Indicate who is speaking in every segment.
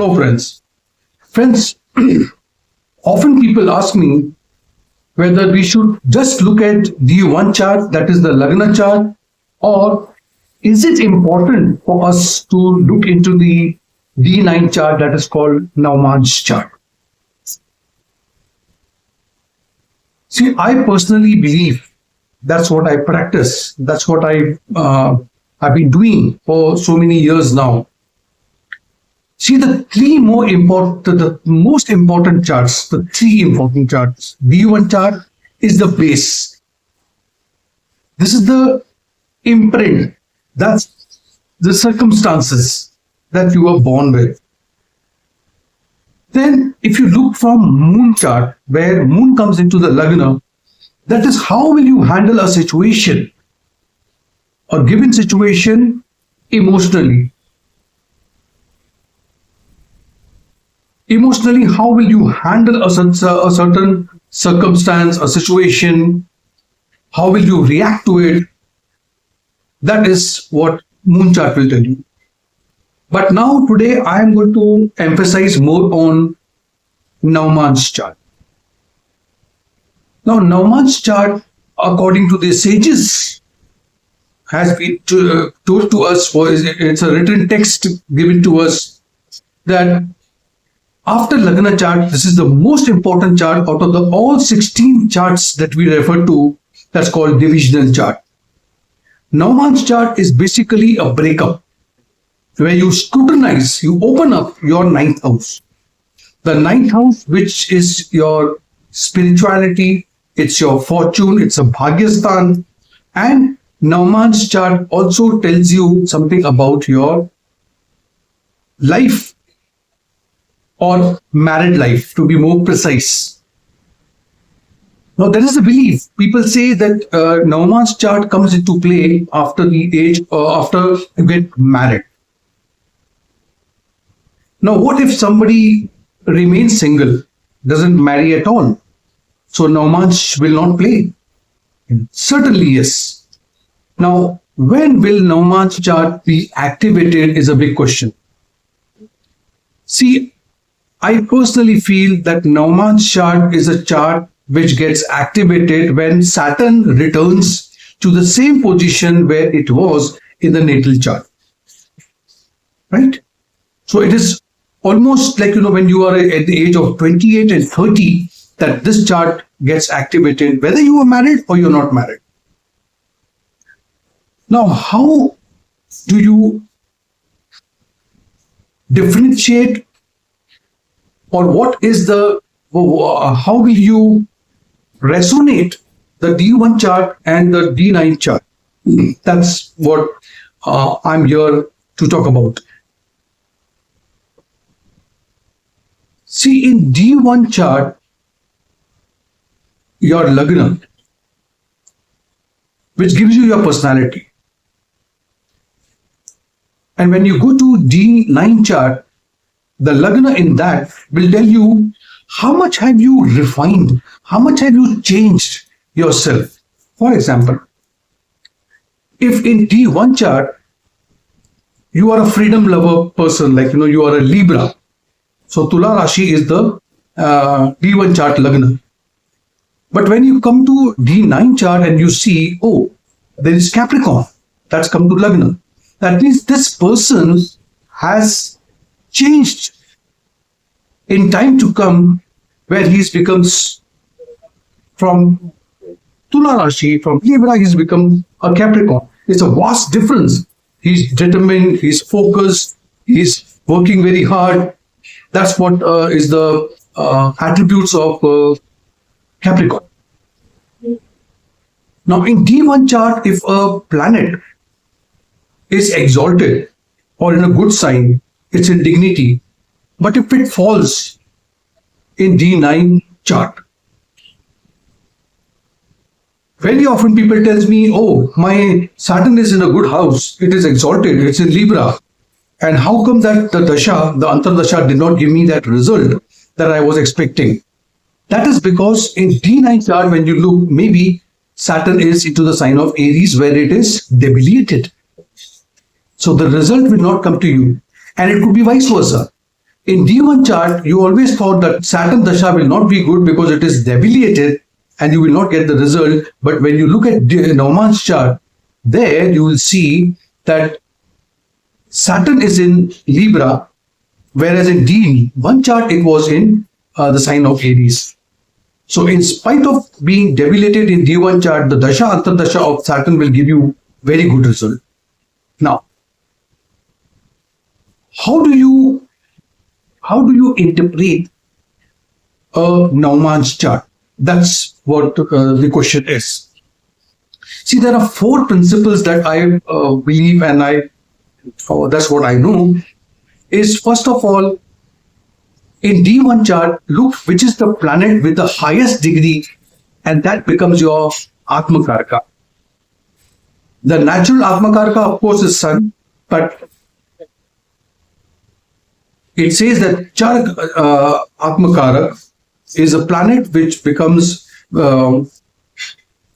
Speaker 1: Hello, friends. Friends, often people ask me whether we should just look at D1 chart, that is the Lagna chart, or is it important for us to look into the D9 chart that is called Navamsa chart? See, I personally believe that's what I practice. That's what I've been doing for so many years now. See, the most important charts, the three important charts. D1 chart is the base. This is the imprint. That's the circumstances that you were born with. Then, if you look from moon chart, where moon comes into the Lagna, that is how will you handle a situation, a given situation emotionally. Emotionally, how will you handle a certain circumstance, a situation? How will you react to it? That is what moon chart will tell you. But now today I am going to emphasize more on Navamsa chart. Now Navamsa chart, according to the sages, has been told to us, it's a written text given to us, that after Lagna chart, this is the most important chart out of the all 16 charts that we refer to, that's called divisional chart. Navamsa chart is basically a breakup where you scrutinize, you open up your ninth house. The ninth house, which is your spirituality, it's your fortune, it's a Bhagyastan, and Navamsa chart also tells you something about your life, or married life, to be more precise. Now, there is a belief. People say that Navamsa chart comes into play after the age, after you get married. Now, what if somebody remains single, doesn't marry at all? So Navamsa will not play. Certainly, yes. Now, when will Navamsa chart be activated is a big question. See, I personally feel that Navamsa chart is a chart which gets activated when Saturn returns to the same position where it was in the natal chart. Right? So it is almost like, when you are at the age of 28 and 30, that this chart gets activated, whether you are married or you're not married. Now, how do you differentiate, or what is how will you resonate the D1 chart and the D9 chart? That's what I'm here to talk about. See, in D1 chart, your Lagna, which gives you your personality. And when you go to D9 chart, the Lagna in that will tell you how much have you refined, how much have you changed yourself. For example, if in D1 chart, you are a freedom lover person, like, you are a Libra. So Tula Rashi is the D1 chart Lagna. But when you come to D9 chart and you see, oh, there is Capricorn, that's come to Lagna. That means this person has changed in time to come, where he becomes from Tula Rashi, from Libra, he's become a Capricorn. It's a vast difference. He's determined, he's focused, he's working very hard. That's what is the attributes of Capricorn. Now, in D1 chart, if a planet is exalted or in a good sign, it's in dignity. But if it falls in D9 chart, very often people tells me, oh, my Saturn is in a good house, it is exalted, it's in Libra. And how come that the Dasha, the Antardasha did not give me that result that I was expecting? That is because in D9 chart, when you look, maybe Saturn is into the sign of Aries, where it is debilitated. So the result will not come to you. And it could be vice versa. In D1 chart, you always thought that Saturn Dasha will not be good because it is debilitated and you will not get the result. But when you look at Navamsa chart, there you will see that Saturn is in Libra, whereas in D1 chart it was in the sign of Aries. So in spite of being debilitated in D1 chart, the Dasha Antardasha of Saturn will give you very good result. Now, how do you interpret a Navamsa chart? That's what the question is. See, there are four principles that I believe, and that's what I know. Is first of all, in D1 chart, look which is the planet with the highest degree, and that becomes your Atmakaraka. The natural Atmakaraka, of course, is Sun, but it says that Char Atmakarak is a planet which becomes an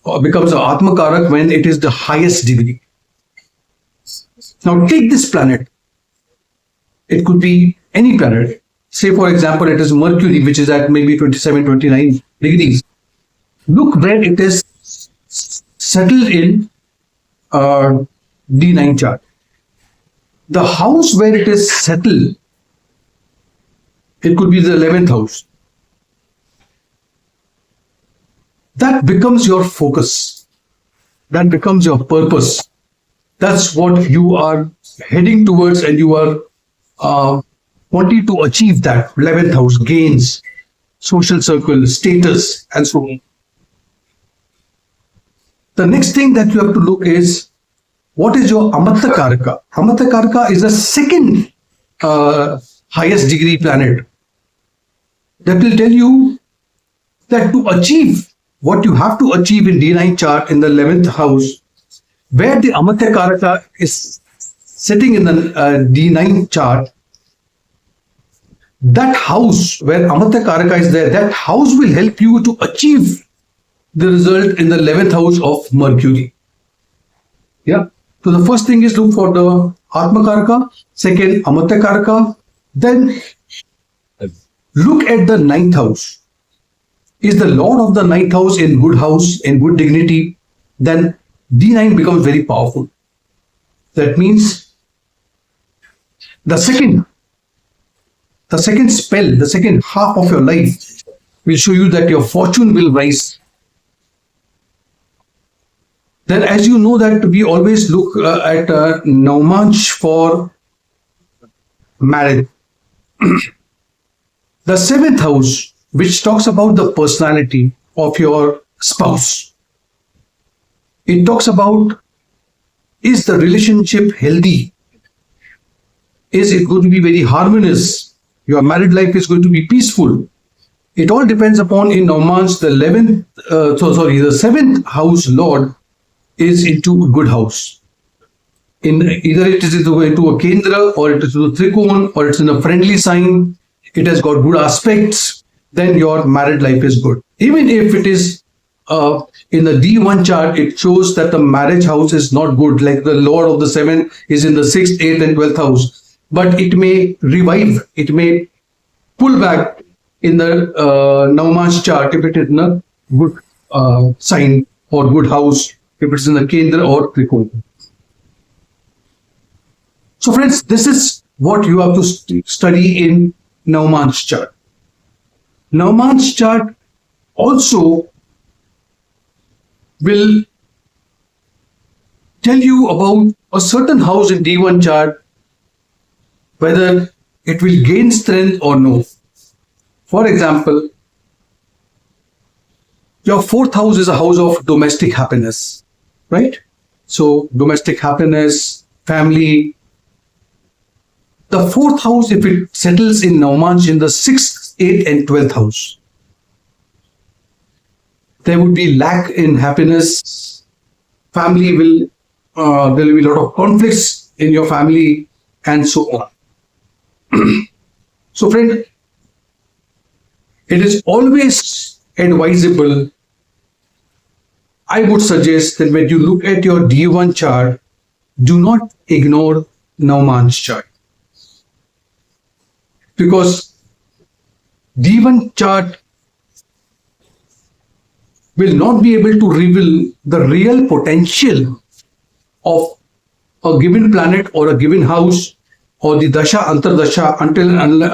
Speaker 1: Atmakarak when it is the highest degree. Now take this planet. It could be any planet. Say for example, it is Mercury, which is at maybe 27, 29 degrees. Look where it is settled in D9 chart. The house where it is settled, it could be the 11th house. That becomes your focus. That becomes your purpose. That's what you are heading towards, and you are wanting to achieve that 11th house, gains, social circle, status, and so on. The next thing that you have to look is what is your Amarta Karaka. Amarta Karaka is the second highest degree planet. That will tell you that to achieve what you have to achieve in D9 chart in the 11th house, where the Amarta Karaka is sitting in the D9 chart, that house where Amarta Karaka is there, that house will help you to achieve the result in the 11th house of Mercury. Yeah. So the first thing is look for the Atma Karaka, second Amarta Karaka, then look at the 9th house. Is the Lord of the 9th house in good house, in good dignity? Then D9 becomes very powerful. That means the second spell, the second half of your life will show you that your fortune will rise. Then, as you know, that we always look at Navamsa for marriage. The 7th house, which talks about the personality of your spouse. It talks about, is the relationship healthy? Is it going to be very harmonious? Your married life is going to be peaceful. It all depends upon in Navamsa, the 7th house Lord is into a good house. Either it is into a Kendra, or it is into a Trikon, or it's in a friendly sign. It has got good aspects. Then your married life is good. Even if it is in the D1 chart, it shows that the marriage house is not good. Like the Lord of the 7 is in the 6th, 8th, and 12th house. But it may revive. It may pull back in the Navamsa chart if it is in a good sign or good house. If it's in the Kendra or Trikona. So friends, this is what you have to study in Navamsa chart. Navamsa chart also will tell you about a certain house in D1 chart, whether it will gain strength or no. For example, your 4th house is a house of domestic happiness, right? So domestic happiness, family. The 4th house, if it settles in Navamsa in the 6th, 8th, and 12th house, there would be lack in happiness. Family will, there will be a lot of conflicts in your family, and so on. So friend, it is always advisable, I would suggest that when you look at your D1 chart, do not ignore Navamsa chart. because D1 chart will not be able to reveal the real potential of a given planet or a given house or the dasha antardasha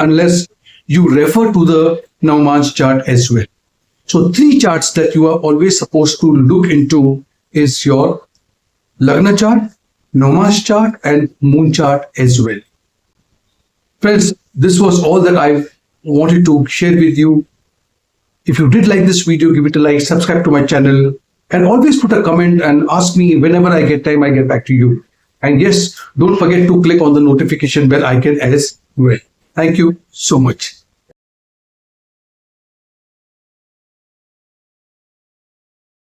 Speaker 1: unless you refer to the Navamsa chart as well. So three charts that you are always supposed to look into is your Lagna chart, Navamsa chart and Moon chart as well. Friends, this was all that I wanted to share with you. If you did like this video, give it a like, subscribe to my channel, and always put a comment and ask me whenever I get time, I get back to you. And yes, don't forget to click on the notification bell icon as well. Thank you so much.